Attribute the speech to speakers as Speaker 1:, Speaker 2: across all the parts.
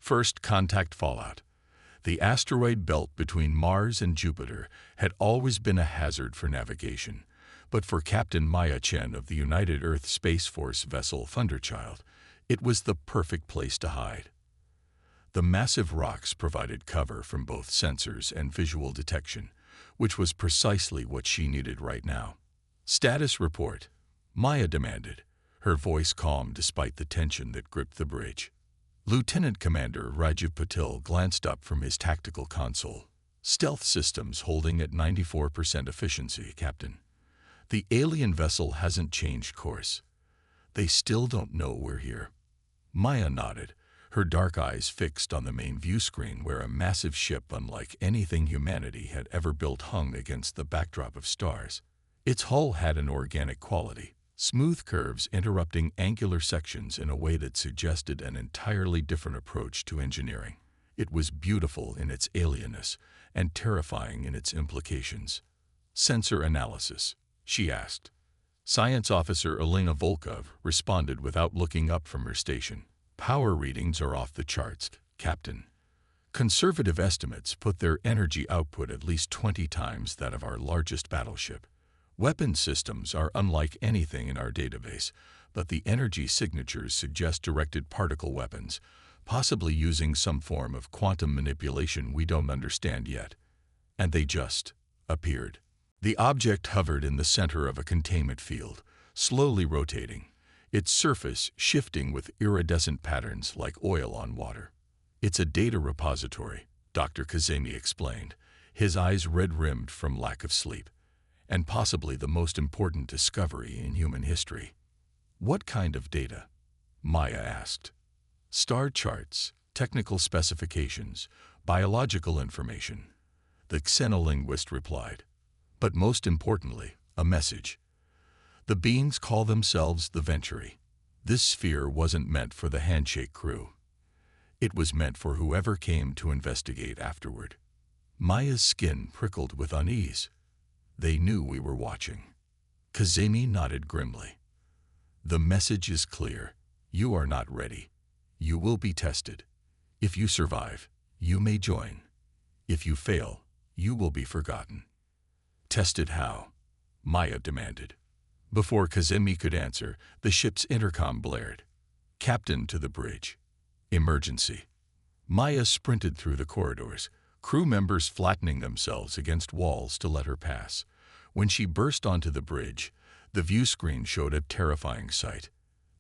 Speaker 1: First contact fallout. The asteroid belt between Mars and Jupiter had always been a hazard for navigation, but for Captain Maya Chen of the United Earth Space Force vessel Thunderchild, it was the perfect place to hide. The massive rocks provided cover from both sensors and visual detection, which was precisely what she needed right now. Status report, Maya demanded, her voice calm despite the tension that gripped the bridge. Lieutenant Commander Rajiv Patil glanced up from his tactical console. Stealth systems holding at 94% efficiency, Captain. The alien vessel hasn't changed course. They still don't know we're here. Maya nodded, her dark eyes fixed on the main view screen where a massive ship unlike anything humanity had ever built hung against the backdrop of stars. Its hull had an organic quality, smooth curves interrupting angular sections in a way that suggested an entirely different approach to engineering. It was beautiful in its alienness and terrifying in its implications. Sensor analysis, she asked. Science Officer Elena Volkov responded without looking up from her station. Power readings are off the charts, Captain. Conservative estimates put their energy output at least 20 times that of our largest battleship. Weapon systems are unlike anything in our database, but the energy signatures suggest directed particle weapons, possibly using some form of quantum manipulation we don't understand yet. And they just appeared. The object hovered in the center of a containment field, slowly rotating, its surface shifting with iridescent patterns like oil on water. It's a data repository, Dr. Kazemi explained, his eyes red-rimmed from lack of sleep. And possibly the most important discovery in human history. What kind of data? Maya asked. Star charts, technical specifications, biological information, the xenolinguist replied. But most importantly, a message. The beings call themselves the Venturi. This sphere wasn't meant for the handshake crew. It was meant for whoever came to investigate afterward. Maya's skin prickled with unease. They knew we were watching. Kazemi nodded grimly. The message is clear. You are not ready. You will be tested. If you survive, you may join. If you fail, you will be forgotten. Tested how? Maya demanded. Before Kazemi could answer, the ship's intercom blared. Captain to the bridge. Emergency. Maya sprinted through the corridors, crew members flattening themselves against walls to let her pass. When she burst onto the bridge, the view screen showed a terrifying sight.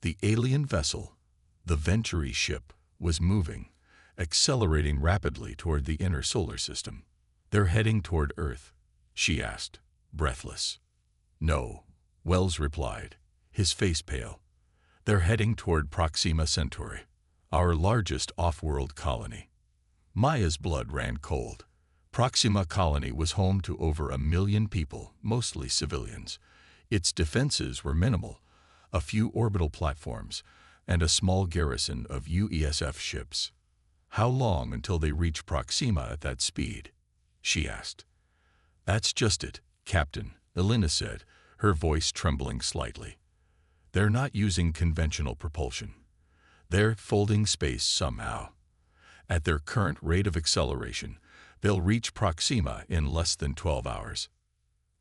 Speaker 1: The alien vessel, the Venturi ship, was moving, accelerating rapidly toward the inner solar system. They're heading toward Earth, she asked, breathless. No, Wells replied, his face pale. They're heading toward Proxima Centauri, our largest off-world colony. Maya's blood ran cold. Proxima Colony was home to over 1 million people, mostly civilians. Its defenses were minimal, a few orbital platforms, and a small garrison of UESF ships. How long until they reach Proxima at that speed? She asked. That's just it, Captain, Elena said, her voice trembling slightly. They're not using conventional propulsion. They're folding space somehow. At their current rate of acceleration, they'll reach Proxima in less than 12 hours.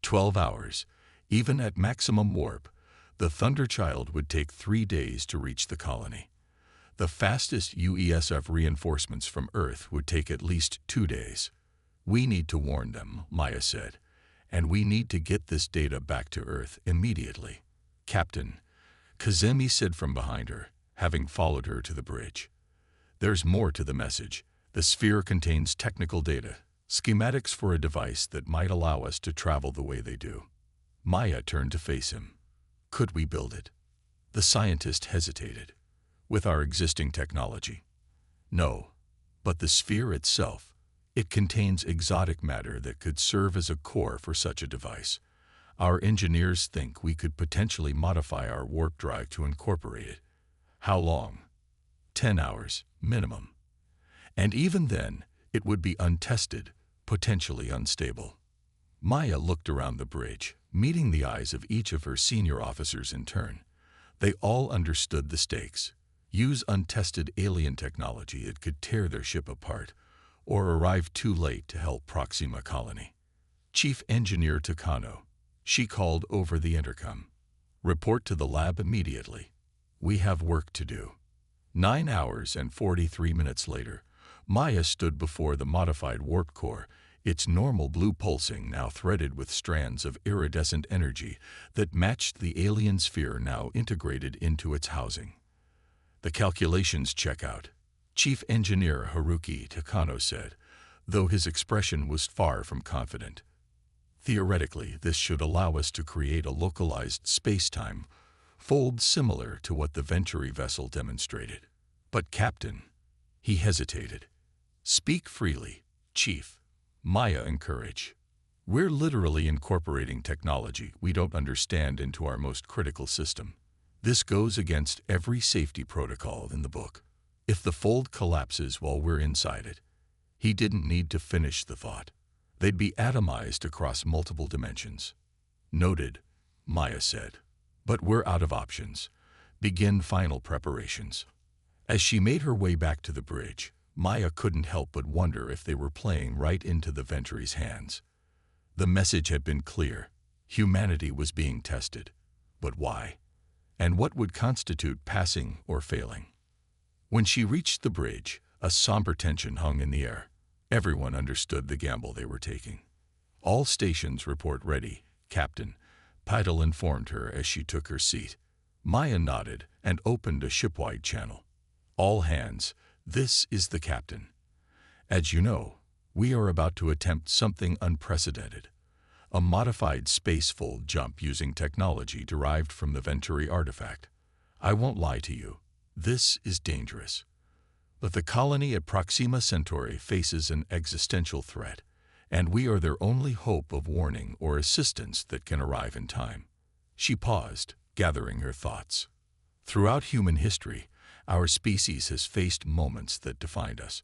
Speaker 1: 12 hours. Even at maximum warp, the Thunderchild would take 3 days to reach the colony. The fastest UESF reinforcements from Earth would take at least 2 days. We need to warn them, Maya said, and we need to get this data back to Earth immediately. Captain, Kazemi said from behind her, having followed her to the bridge. There's more to the message. The sphere contains technical data, schematics for a device that might allow us to travel the way they do. Maya turned to face him. Could we build it? The scientist hesitated. With our existing technology? No, but the sphere itself, it contains exotic matter that could serve as a core for such a device. Our engineers think we could potentially modify our warp drive to incorporate it. How long? 10 hours, minimum. And even then, it would be untested, potentially unstable. Maya looked around the bridge, meeting the eyes of each of her senior officers in turn. They all understood the stakes. use untested alien technology that could tear their ship apart, or arrive too late to help Proxima Colony. Chief Engineer Takano, she called over the intercom. Report to the lab immediately. We have work to do. 9 hours and 43 minutes later, Maya stood before the modified warp core, its normal blue pulsing now threaded with strands of iridescent energy that matched the alien sphere now integrated into its housing. The calculations check out, Chief Engineer Haruki Takano said, though his expression was far from confident. Theoretically, this should allow us to create a localized space-time fold similar to what the Venturi vessel demonstrated. But Captain, he hesitated. Speak freely, Chief, Maya encouraged. We're literally incorporating technology we don't understand into our most critical system. This goes against every safety protocol in the book. If the fold collapses while we're inside it, he didn't need to finish the thought. They'd be atomized across multiple dimensions. Noted, Maya said. But we're out of options. Begin final preparations. As she made her way back to the bridge, Maya couldn't help but wonder if they were playing right into the Venturi's hands. The message had been clear. Humanity was being tested. But why? And what would constitute passing or failing? When she reached the bridge, a somber tension hung in the air. Everyone understood the gamble they were taking. All stations report ready, Captain, Paidel informed her as she took her seat. Maya nodded and opened a shipwide channel. All hands, this is the captain. As you know, we are about to attempt something unprecedented. A modified spacefold jump using technology derived from the Venturi artifact. I won't lie to you, this is dangerous. But the colony at Proxima Centauri faces an existential threat, and we are their only hope of warning or assistance that can arrive in time. She paused, gathering her thoughts. Throughout human history, our species has faced moments that defined us.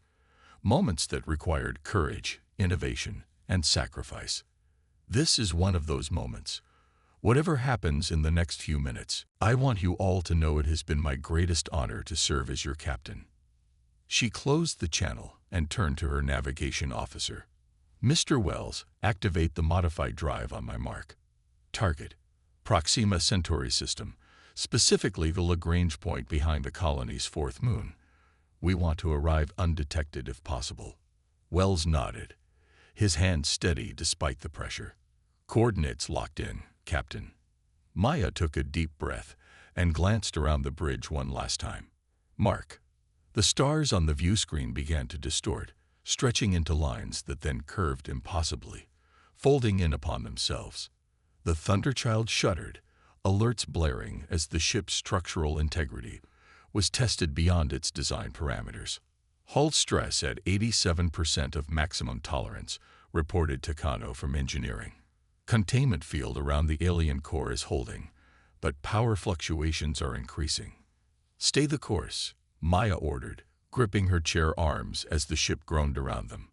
Speaker 1: Moments that required courage, innovation, and sacrifice. This is one of those moments. Whatever happens in the next few minutes, I want you all to know it has been my greatest honor to serve as your captain. She closed the channel and turned to her navigation officer. Mr. Wells, activate the modified drive on my mark. Target, Proxima Centauri system, specifically the Lagrange point behind the colony's fourth moon. We want to arrive undetected if possible. Wells nodded, his hand steady despite the pressure. Coordinates locked in, Captain. Maya took a deep breath and glanced around the bridge one last time. Mark. The stars on the view screen began to distort, stretching into lines that then curved impossibly, folding in upon themselves. The Thunderchild shuddered, alerts blaring as the ship's structural integrity was tested beyond its design parameters. Hull stress at 87% of maximum tolerance, reported Takano from engineering. Containment field around the alien core is holding, but power fluctuations are increasing. Stay the course, Maya ordered, gripping her chair arms as the ship groaned around them.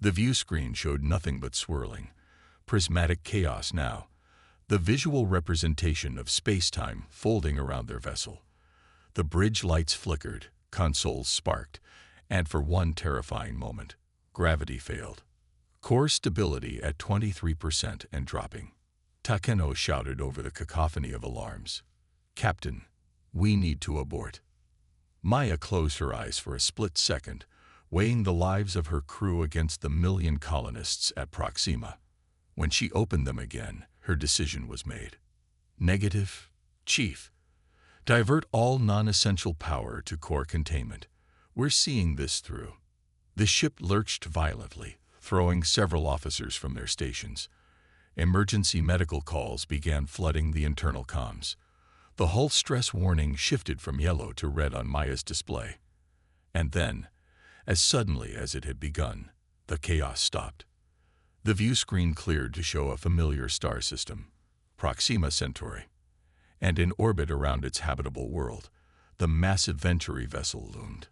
Speaker 1: The view screen showed nothing but swirling, prismatic chaos now, the visual representation of space-time folding around their vessel. The bridge lights flickered, consoles sparked, and for one terrifying moment, gravity failed. Core stability at 23% and dropping. Takano shouted over the cacophony of alarms. Captain, we need to abort. Maya closed her eyes for a split second, weighing the lives of her crew against the million colonists at Proxima. When she opened them again, her decision was made. Negative, Chief. Divert all non-essential power to core containment. We're seeing this through. The ship lurched violently, throwing several officers from their stations. Emergency medical calls began flooding the internal comms. The hull stress warning shifted from yellow to red on Maya's display. And then, as suddenly as it had begun, the chaos stopped. The view screen cleared to show a familiar star system, Proxima Centauri. And in orbit around its habitable world, the massive Venturi vessel loomed.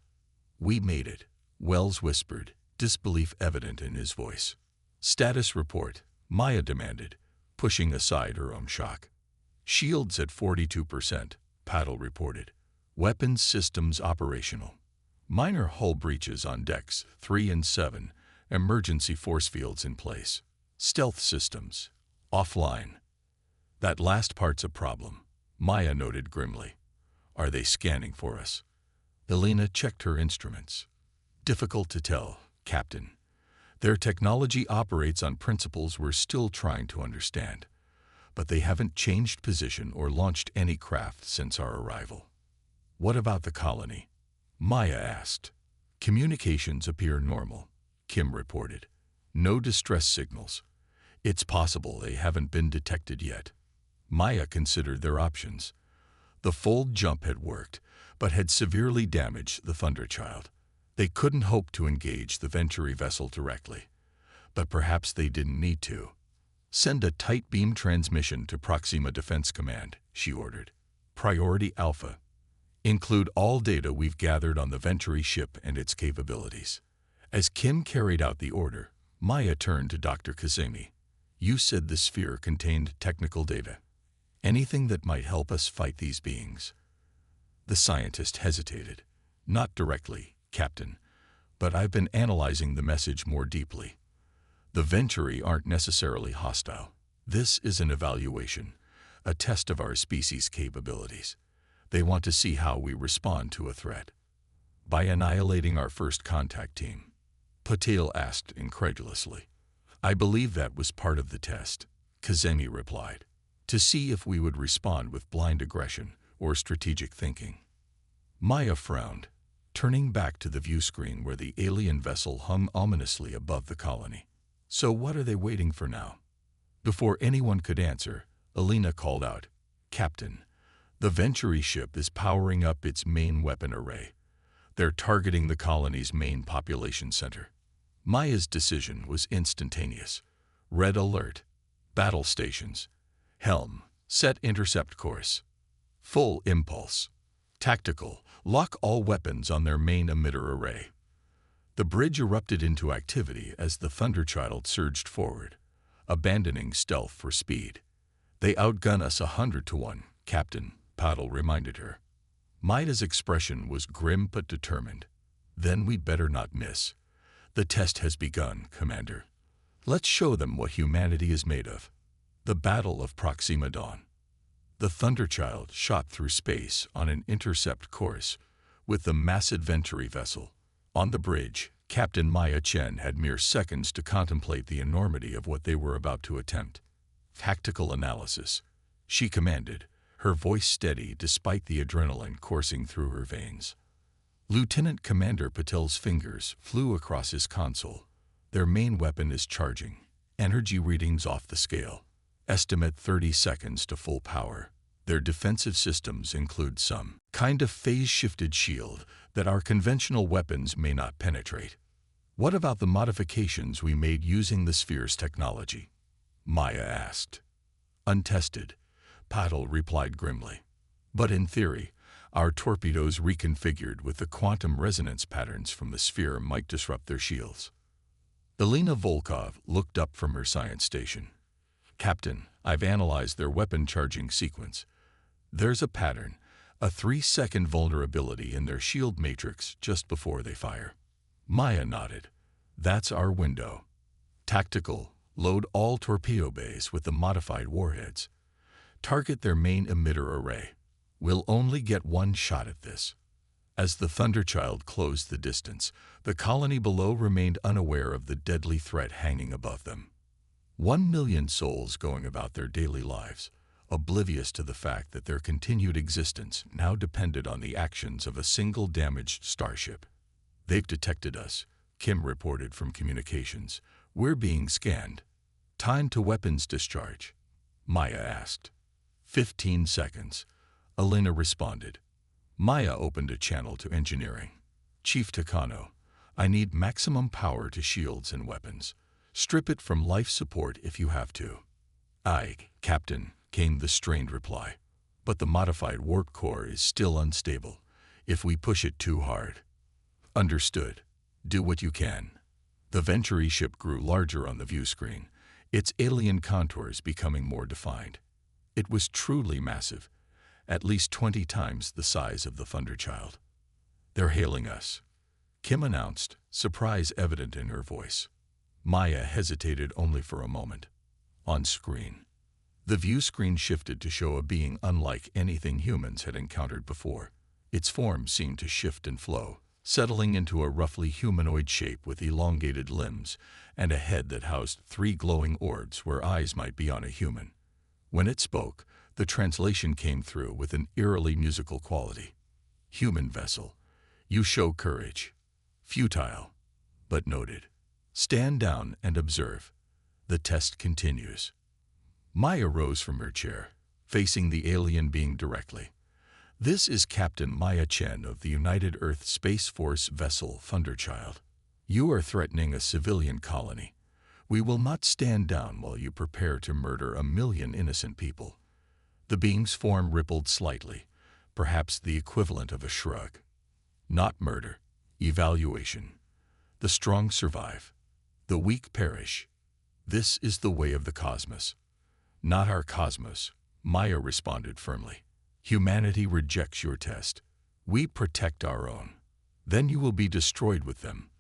Speaker 1: We made it, Wells whispered, disbelief evident in his voice. Status report, Maya demanded, pushing aside her own shock. Shields at 42%, Paddle reported. Weapons systems operational. Minor hull breaches on decks 3 and 7. Emergency force fields in place. Stealth systems. Offline. That last part's a problem, Maya noted grimly. Are they scanning for us? Elena checked her instruments. Difficult to tell, Captain. Their technology operates on principles we're still trying to understand, but they haven't changed position or launched any craft since our arrival. What about the colony? Maya asked. Communications appear normal, Kim reported. No distress signals. It's possible they haven't been detected yet. Maya considered their options. The fold jump had worked, but had severely damaged the Thunderchild. They couldn't hope to engage the Venturi vessel directly, but perhaps they didn't need to. Send a tight beam transmission to Proxima Defense Command, she ordered. Priority Alpha. Include all data we've gathered on the Venturi ship and its capabilities. As Kim carried out the order, Maya turned to Dr. Kazemi. You said the sphere contained technical data. Anything that might help us fight these beings? The scientist hesitated. Not directly, Captain, but I've been analyzing the message more deeply. The Venturi aren't necessarily hostile. This is an evaluation, a test of our species' capabilities. They want to see how we respond to a threat. By annihilating our first contact team? Patel asked incredulously. I believe that was part of the test, Kazemi replied, to see if we would respond with blind aggression or strategic thinking. Maya frowned, turning back to the view screen where the alien vessel hung ominously above the colony. So what are they waiting for now? Before anyone could answer, Elena called out, Captain, the Venturi ship is powering up its main weapon array. They're targeting the colony's main population center. Maya's decision was instantaneous. Red alert. Battle stations. Helm. Set intercept course. Full impulse. Tactical. Lock all weapons on their main emitter array. The bridge erupted into activity as the Thunderchild surged forward, abandoning stealth for speed. They outgun us 100 to 1, Captain, Paddle reminded her. Maya's expression was grim but determined. Then we'd better not miss. The test has begun, Commander. Let's show them what humanity is made of. The Battle of Proxima Dawn. The Thunderchild shot through space on an intercept course with the massive Venturi vessel. On the bridge, Captain Maya Chen had mere seconds to contemplate the enormity of what they were about to attempt. Tactical analysis, she commanded, her voice steady despite the adrenaline coursing through her veins. Lieutenant Commander Patel's fingers flew across his console. Their main weapon is charging. Energy readings off the scale. Estimate 30 seconds to full power. Their defensive systems include some kind of phase-shifted shield that our conventional weapons may not penetrate. What about the modifications we made using the sphere's technology? Maya asked. Untested, Paddle replied grimly. But in theory, our torpedoes reconfigured with the quantum resonance patterns from the sphere might disrupt their shields. Elena Volkov looked up from her science station. Captain, I've analyzed their weapon charging sequence. There's a pattern, a 3-second vulnerability in their shield matrix just before they fire. Maya nodded. That's our window. Tactical, load all torpedo bays with the modified warheads. Target their main emitter array. We'll only get one shot at this. As the Thunderchild closed the distance, the colony below remained unaware of the deadly threat hanging above them. 1 million souls going about their daily lives, oblivious to the fact that their continued existence now depended on the actions of a single damaged starship. They've detected us, Kim reported from communications. We're being scanned. Time to weapons discharge, Maya asked. 15 seconds, Elena responded. Maya opened a channel to engineering. Chief Takano, I need maximum power to shields and weapons. Strip it from life support if you have to. Aye, Captain, came the strained reply. But the modified warp core is still unstable, if we push it too hard. Understood. Do what you can. The Venturi ship grew larger on the view screen, its alien contours becoming more defined. It was truly massive, at least 20 times the size of the Thunderchild. "They're hailing us," Kim announced, surprise evident in her voice. Maya hesitated only for a moment. On screen, the view screen shifted to show a being unlike anything humans had encountered before. Its form seemed to shift and flow, settling into a roughly humanoid shape with elongated limbs and a head that housed 3 glowing orbs where eyes might be on a human. When it spoke, the translation came through with an eerily musical quality. "Human vessel, you show courage. Futile, but noted. Stand down and observe. The test continues." Maya rose from her chair, facing the alien being directly. "This is Captain Maya Chen of the United Earth Space Force vessel Thunderchild. You are threatening a civilian colony. We will not stand down while you prepare to murder 1,000,000 innocent people." The being's form rippled slightly, perhaps the equivalent of a shrug. "Not murder. Evaluation. The strong survive. The weak perish. This is the way of the cosmos." "Not our cosmos," Maya responded firmly. "Humanity rejects your test. We protect our own. Then you will be destroyed with them,"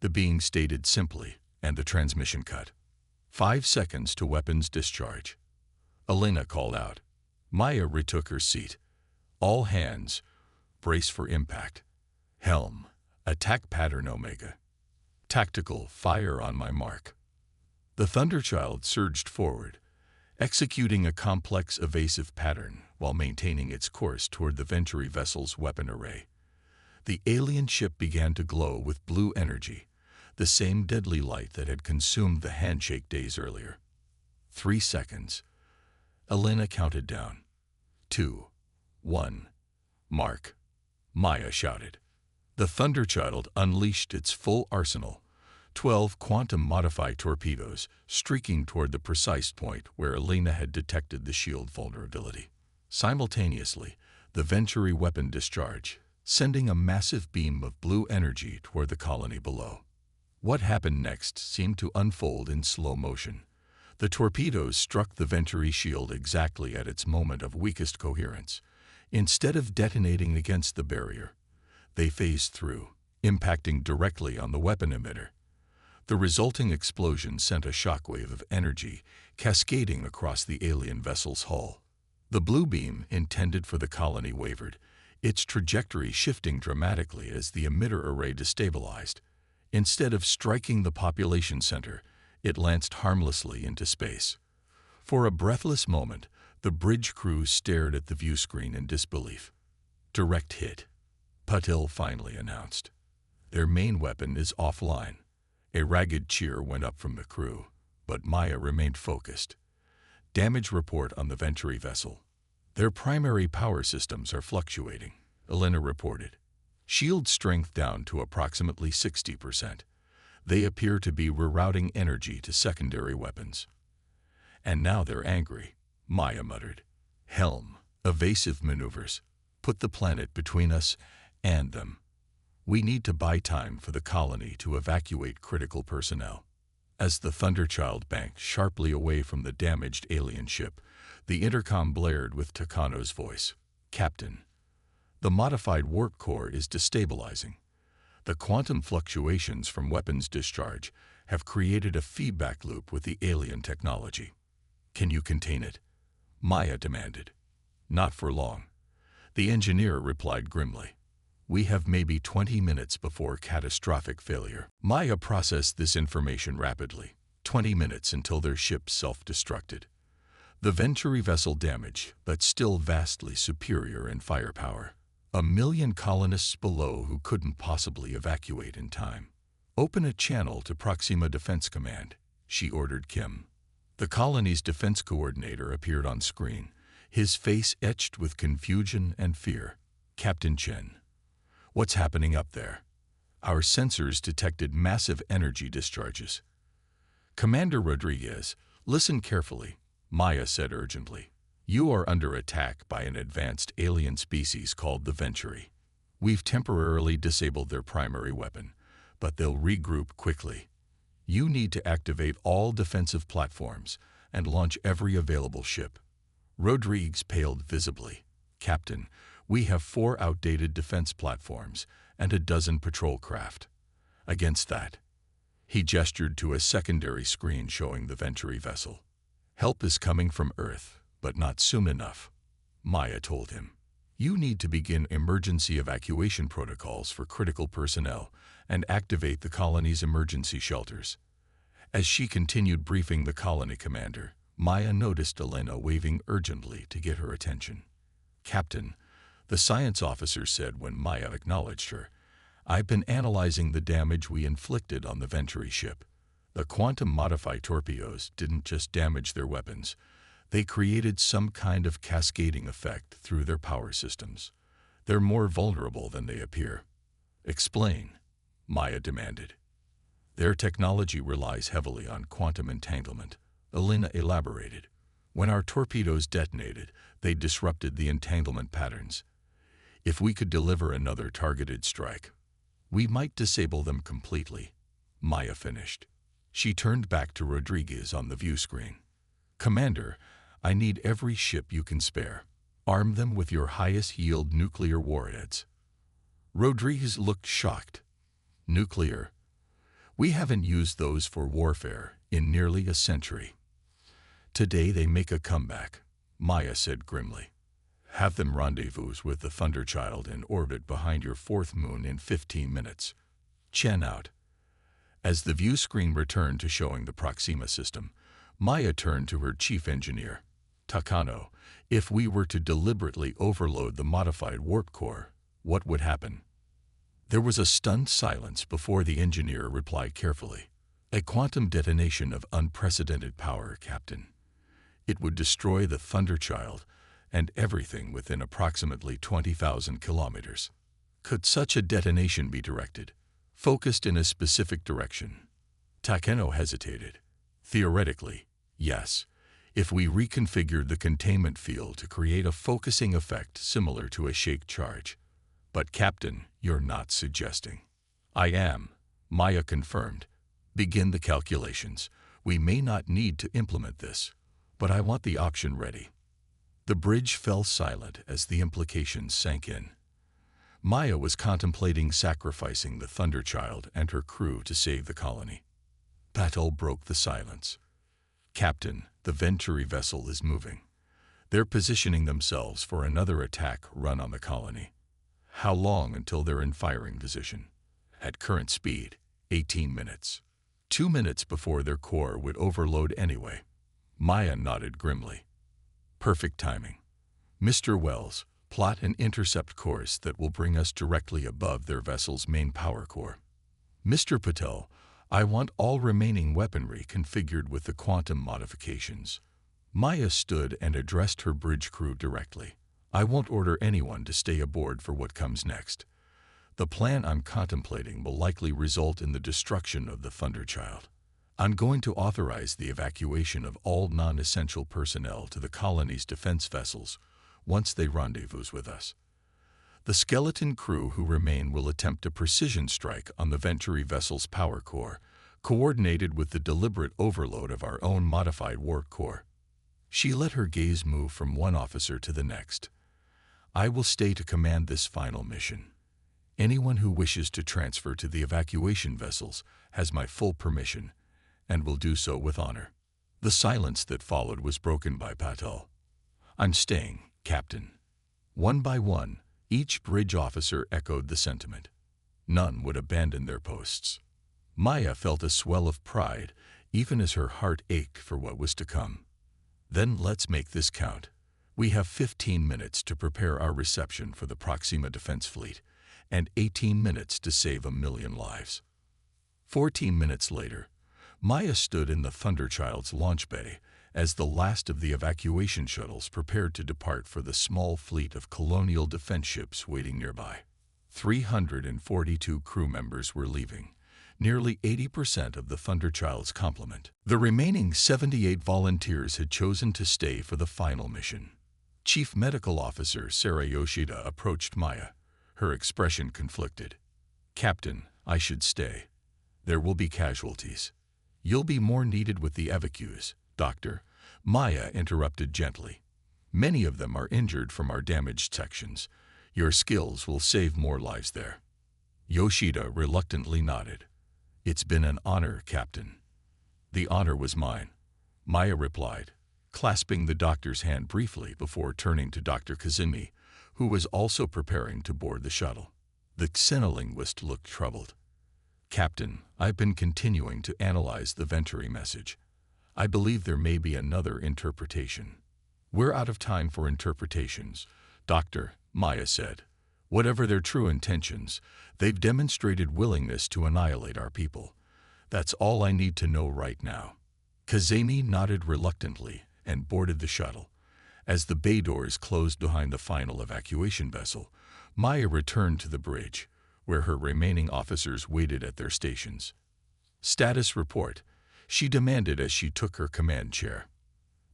Speaker 1: the being stated simply, and the transmission cut. 5 seconds to weapons discharge. Elena called out. Maya retook her seat. "All hands, brace for impact. Helm, attack pattern Omega. Tactical, fire on my mark." The Thunderchild surged forward, executing a complex evasive pattern while maintaining its course toward the Venturi vessel's weapon array. The alien ship began to glow with blue energy, the same deadly light that had consumed the handshake days earlier. 3 seconds. Elena counted down. 2, 1, mark. Maya shouted. The Thunderchild unleashed its full arsenal, 12 quantum-modified torpedoes streaking toward the precise point where Elena had detected the shield vulnerability. Simultaneously, the Venturi weapon discharged, sending a massive beam of blue energy toward the colony below. What happened next seemed to unfold in slow motion. The torpedoes struck the Venturi shield exactly at its moment of weakest coherence. Instead of detonating against the barrier, they phased through, impacting directly on the weapon emitter. The resulting explosion sent a shockwave of energy cascading across the alien vessel's hull. The blue beam intended for the colony wavered, its trajectory shifting dramatically as the emitter array destabilized. Instead of striking the population center, it lanced harmlessly into space. For a breathless moment, the bridge crew stared at the view screen in disbelief. "Direct hit," Patil finally announced. "Their main weapon is offline." A ragged cheer went up from the crew, but Maya remained focused. "Damage report on the Venturi vessel. Their primary power systems are fluctuating," Elena reported. "Shield strength down to approximately 60%. They appear to be rerouting energy to secondary weapons." "And now they're angry," Maya muttered. "Helm, evasive maneuvers. Put the planet between us and them. We need to buy time for the colony to evacuate critical personnel." As the Thunderchild banked sharply away from the damaged alien ship, the intercom blared with Takano's voice. "Captain, the modified warp core is destabilizing. The quantum fluctuations from weapons discharge have created a feedback loop with the alien technology. Can you contain it?" Maya demanded. "Not for long," the engineer replied grimly. "We have maybe 20 minutes before catastrophic failure." Maya processed this information rapidly. 20 minutes until their ship self-destructed. The Venturi vessel damaged, but still vastly superior in firepower. 1,000,000 colonists below who couldn't possibly evacuate in time. "Open a channel to Proxima Defense Command," she ordered Kim. The colony's defense coordinator appeared on screen, his face etched with confusion and fear. "Captain Chen, what's happening up there? Our sensors detected massive energy discharges." "Commander Rodriguez, listen carefully," Maya said urgently. "You are under attack by an advanced alien species called the Venturi. We've temporarily disabled their primary weapon, but they'll regroup quickly. You need to activate all defensive platforms and launch every available ship." Rodriguez paled visibly. Captain, we have 4 outdated defense platforms and a dozen patrol craft. Against that, he gestured to a secondary screen showing the Venturi vessel. Help is coming from Earth, but not soon enough, Maya told him. You need to begin emergency evacuation protocols for critical personnel and activate the colony's emergency shelters. As she continued briefing the colony commander, Maya noticed Elena waving urgently to get her attention. Captain, the science officer said when Maya acknowledged her, I've been analyzing the damage we inflicted on the Venturi ship. The quantum-modified torpedoes didn't just damage their weapons. They created some kind of cascading effect through their power systems. They're more vulnerable than they appear. Explain, Maya demanded. Their technology relies heavily on quantum entanglement, Elena elaborated. When our torpedoes detonated, they disrupted the entanglement patterns. If we could deliver another targeted strike, we might disable them completely, Maya finished. She turned back to Rodriguez on the view screen. Commander, I need every ship you can spare. Arm them with your highest-yield nuclear warheads. Rodriguez looked shocked. Nuclear? We haven't used those for warfare in nearly a century. Today they make a comeback, Maya said grimly. Have them rendezvous with the Thunderchild in orbit behind your 4th moon in 15 minutes. Chen out. As the view screen returned to showing the Proxima system, Maya turned to her chief engineer. Takano, if we were to deliberately overload the modified warp core, what would happen? There was a stunned silence before the engineer replied carefully. A quantum detonation of unprecedented power, Captain. It would destroy the Thunderchild and everything within approximately 20,000 kilometers. Could such a detonation be directed, focused in a specific direction? Takano hesitated. Theoretically, yes, if we reconfigured the containment field to create a focusing effect similar to a shake charge. But Captain, you're not suggesting. I am, Maya confirmed. Begin the calculations. We may not need to implement this, but I want the option ready. The bridge fell silent as the implications sank in. Maya was contemplating sacrificing the Thunderchild and her crew to save the colony. Patel broke the silence. Captain, the Venturi vessel is moving. They're positioning themselves for another attack run on the colony. How long until they're in firing position? At current speed, 18 minutes. 2 minutes before their core would overload anyway. Maya nodded grimly. Perfect timing. Mr. Wells, plot an intercept course that will bring us directly above their vessel's main power core. Mr. Patel, I want all remaining weaponry configured with the quantum modifications. Maya stood and addressed her bridge crew directly. I won't order anyone to stay aboard for what comes next. The plan I'm contemplating will likely result in the destruction of the Thunderchild. I'm going to authorize the evacuation of all non-essential personnel to the colony's defense vessels once they rendezvous with us. The skeleton crew who remain will attempt a precision strike on the Venturi vessel's power core, coordinated with the deliberate overload of our own modified warp core. She let her gaze move from one officer to the next. I will stay to command this final mission. Anyone who wishes to transfer to the evacuation vessels has my full permission, and will do so with honor. The silence that followed was broken by Patel. I'm staying, Captain. One by one, each bridge officer echoed the sentiment. None would abandon their posts. Maya felt a swell of pride, even as her heart ached for what was to come. Then let's make this count. We have 15 minutes to prepare our reception for the Proxima Defense Fleet, and 18 minutes to save 1 million lives. 14 minutes later, Maya stood in the Thunderchild's launch bay as the last of the evacuation shuttles prepared to depart for the small fleet of colonial defense ships waiting nearby. 342 crew members were leaving, nearly 80% of the Thunderchild's complement. The remaining 78 volunteers had chosen to stay for the final mission. Chief Medical Officer Sarah Yoshida approached Maya, her expression conflicted. Captain, I should stay. There will be casualties. You'll be more needed with the evacuees, Doctor, Maya interrupted gently. Many of them are injured from our damaged sections. Your skills will save more lives there." Yoshida reluctantly nodded. "It's been an honor, Captain." "The honor was mine," Maya replied, clasping the doctor's hand briefly before turning to Dr. Kazumi, who was also preparing to board the shuttle. The xenolinguist looked troubled. "Captain, I've been continuing to analyze the Venturi message. I believe there may be another interpretation." "We're out of time for interpretations, Doctor," Maya said. "Whatever their true intentions, they've demonstrated willingness to annihilate our people. That's all I need to know right now." Kazemi nodded reluctantly and boarded the shuttle. As the bay doors closed behind the final evacuation vessel, Maya returned to the bridge, where her remaining officers waited at their stations. "Status report," she demanded as she took her command chair.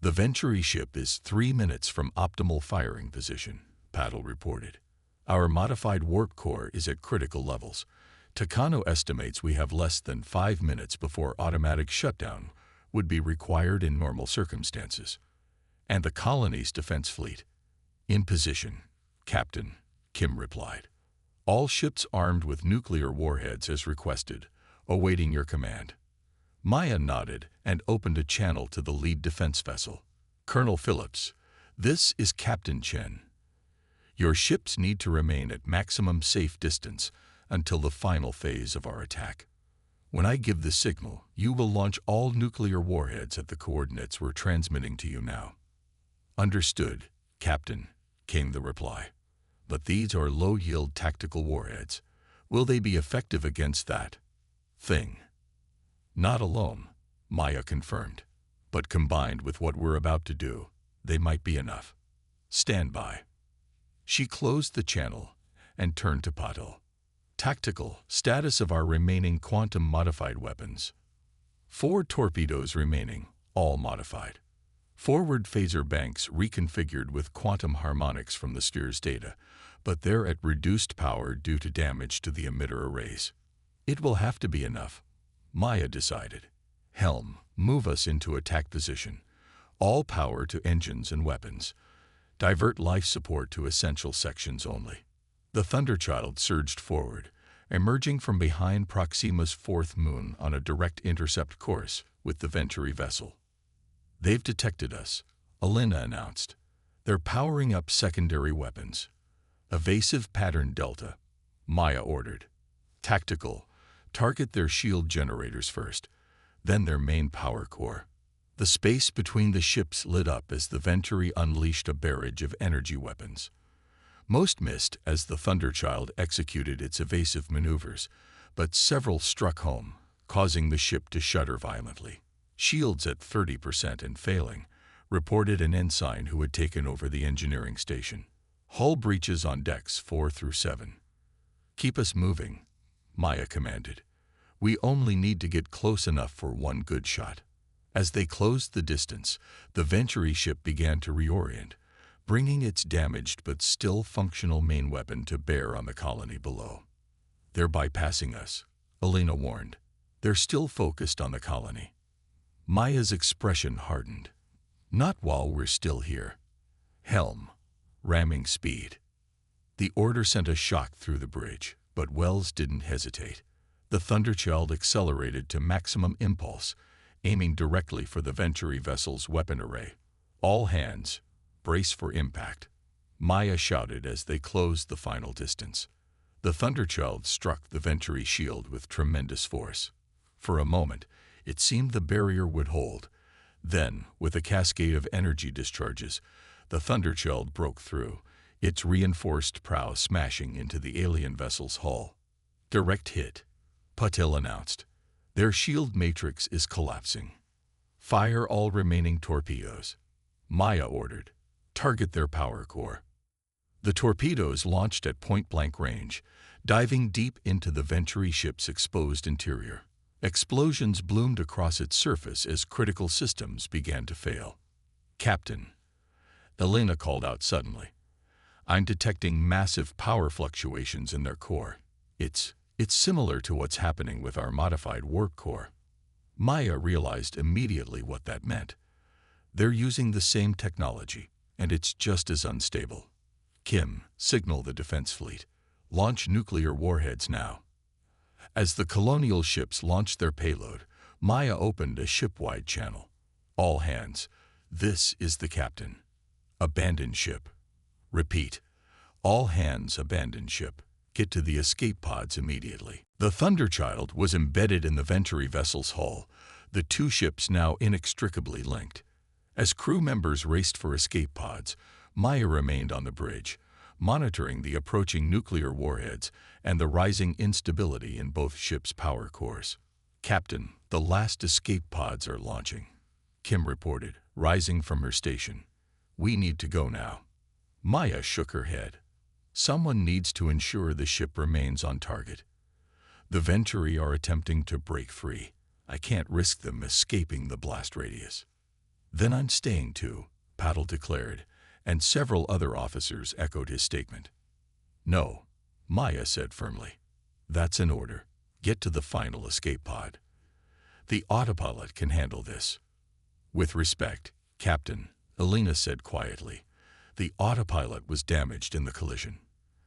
Speaker 1: "The Venturi ship is 3 minutes from optimal firing position," Paddle reported. "Our modified warp core is at critical levels. Takano estimates we have less than 5 minutes before automatic shutdown would be required in normal circumstances." "And the colony's defense fleet?" "In position, Captain," Kim replied. "All ships armed with nuclear warheads as requested, awaiting your command." Maya nodded and opened a channel to the lead defense vessel. "Colonel Phillips, this is Captain Chen. Your ships need to remain at maximum safe distance until the final phase of our attack. When I give the signal, you will launch all nuclear warheads at the coordinates we're transmitting to you now." "Understood, Captain," came the reply. "But these are low-yield tactical warheads. Will they be effective against that thing?" "Not alone," Maya confirmed. "But combined with what we're about to do, they might be enough. Stand by." She closed the channel and turned to Paddle. "Tactical status of our remaining quantum-modified weapons. 4 torpedoes remaining, all modified. Forward phaser banks reconfigured with quantum harmonics from the sphere's data, but they're at reduced power due to damage to the emitter arrays. It will have to be enough," Maya decided. "Helm, move us into attack position. All power to engines and weapons. Divert life support to essential sections only." The Thunderchild surged forward, emerging from behind Proxima's 4th moon on a direct intercept course with the Venturi vessel. "They've detected us," Elena announced. "They're powering up secondary weapons." "Evasive pattern Delta," Maya ordered. "Tactical, target their shield generators first, then their main power core." The space between the ships lit up as the Venturi unleashed a barrage of energy weapons. Most missed as the Thunderchild executed its evasive maneuvers, but several struck home, causing the ship to shudder violently. "Shields at 30% and failing," reported an ensign who had taken over the engineering station. "Hull breaches on decks 4 through 7. "Keep us moving," Maya commanded. "We only need to get close enough for one good shot." As they closed the distance, the Venturi ship began to reorient, bringing its damaged but still functional main weapon to bear on the colony below. "They're bypassing us," Elena warned. "They're still focused on the colony." Maya's expression hardened. "Not while we're still here. Helm, ramming speed." The order sent a shock through the bridge, but Wells didn't hesitate. The Thunderchild accelerated to maximum impulse, aiming directly for the Venturi vessel's weapon array. "All hands, brace for impact," Maya shouted as they closed the final distance. The Thunderchild struck the Venturi shield with tremendous force. For a moment, it seemed the barrier would hold. Then, with a cascade of energy discharges, the Thunderchild broke through, its reinforced prow smashing into the alien vessel's hull. "Direct hit," Patil announced. "Their shield matrix is collapsing. Fire all remaining torpedoes," Maya ordered. "Target their power core." The torpedoes launched at point-blank range, diving deep into the Venturi ship's exposed interior. Explosions bloomed across its surface as critical systems began to fail. "Captain," Elena called out suddenly, "I'm detecting massive power fluctuations in their core. It's similar to what's happening with our modified warp core." Maya realized immediately what that meant. They're using the same technology, and it's just as unstable. Kim, signal the defense fleet. Launch nuclear warheads now. As the colonial ships launched their payload, Maya opened a ship-wide channel. All hands. This is the captain. Abandon ship. Repeat. All hands abandon ship. Get to the escape pods immediately. The Thunderchild was embedded in the Venturi vessel's hull, the two ships now inextricably linked. As crew members raced for escape pods, Maya remained on the bridge, monitoring the approaching nuclear warheads and the rising instability in both ships' power cores. Captain, the last escape pods are launching, Kim reported, rising from her station. We need to go now. Maya shook her head. Someone needs to ensure the ship remains on target. The Venturi are attempting to break free. I can't risk them escaping the blast radius. Then I'm staying too, Paddle declared, and several other officers echoed his statement. No, Maya said firmly. That's an order. Get to the final escape pod. The autopilot can handle this. With respect, Captain, Elena said quietly. The autopilot was damaged in the collision.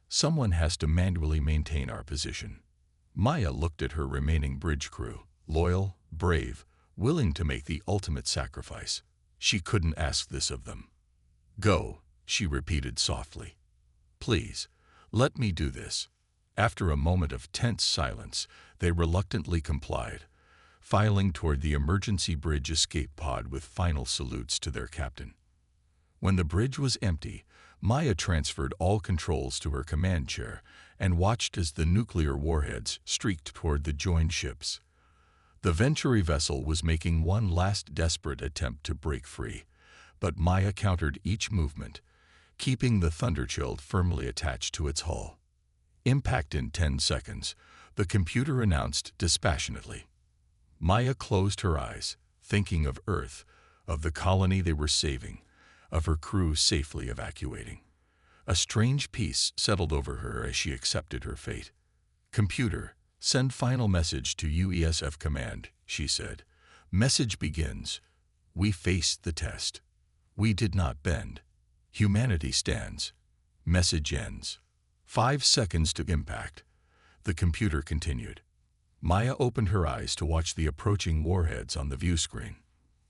Speaker 1: Someone has to manually maintain our position. Maya looked at her remaining bridge crew, loyal, brave, willing to make the ultimate sacrifice. She couldn't ask this of them. Go, she repeated softly. Please, let me do this. After a moment of tense silence, they reluctantly complied, filing toward the emergency bridge escape pod with final salutes to their captain. When the bridge was empty, Maya transferred all controls to her command chair and watched as the nuclear warheads streaked toward the joined ships. The Venturi vessel was making one last desperate attempt to break free, but Maya countered each movement, keeping the Thunderchild firmly attached to its hull. Impact in 10 seconds, the computer announced dispassionately. Maya closed her eyes, thinking of Earth, of the colony they were saving, of her crew safely evacuating. A strange peace settled over her as she accepted her fate. Computer, send final message to UESF command, she said. Message begins. We faced the test. We did not bend. Humanity stands. Message ends. 5 seconds to impact. The computer continued. Maya opened her eyes to watch the approaching warheads on the view screen.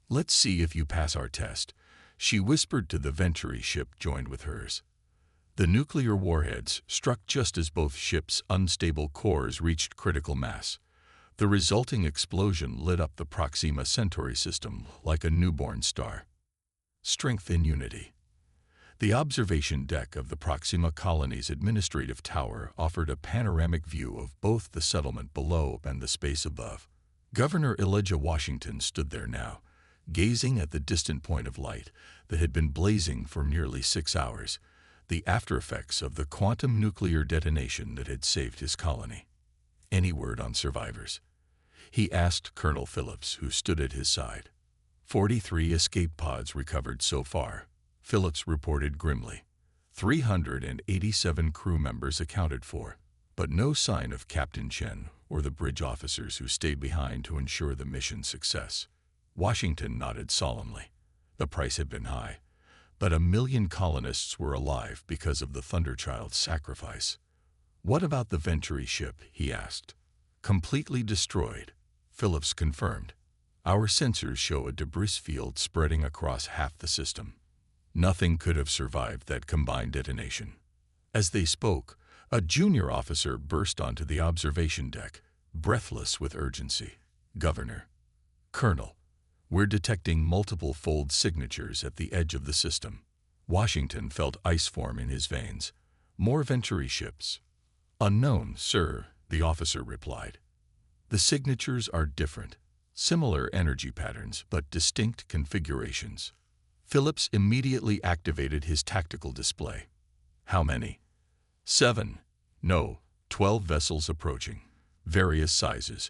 Speaker 1: Let's see if you pass our test, she whispered to the Venturi ship joined with hers. The nuclear warheads struck just as both ships' unstable cores reached critical mass. The resulting explosion lit up the Proxima Centauri system like a newborn star. Strength in unity. The observation deck of the Proxima colony's administrative tower offered a panoramic view of both the settlement below and the space above. Governor Elijah Washington stood there now, gazing at the distant point of light that had been blazing for nearly 6 hours, the aftereffects of the quantum nuclear detonation that had saved his colony. Any word on survivors? He asked Colonel Phillips, who stood at his side. 43 escape pods recovered so far, Phillips reported grimly. 387 crew members accounted for, but no sign of Captain Chen or the bridge officers who stayed behind to ensure the mission's success. Washington nodded solemnly. The price had been high, but 1 million colonists were alive because of the Thunderchild's sacrifice. What about the Venturi ship, he asked. Completely destroyed, Phillips confirmed. Our sensors show a debris field spreading across half the system. Nothing could have survived that combined detonation. As they spoke, a junior officer burst onto the observation deck, breathless with urgency. Governor. Colonel. We're detecting multiple fold signatures at the edge of the system. Washington felt ice form in his veins. More Venturi ships. Unknown, sir, the officer replied. The signatures are different. Similar energy patterns, but distinct configurations. Phillips immediately activated his tactical display. How many? 7. No, 12 vessels approaching. Various sizes,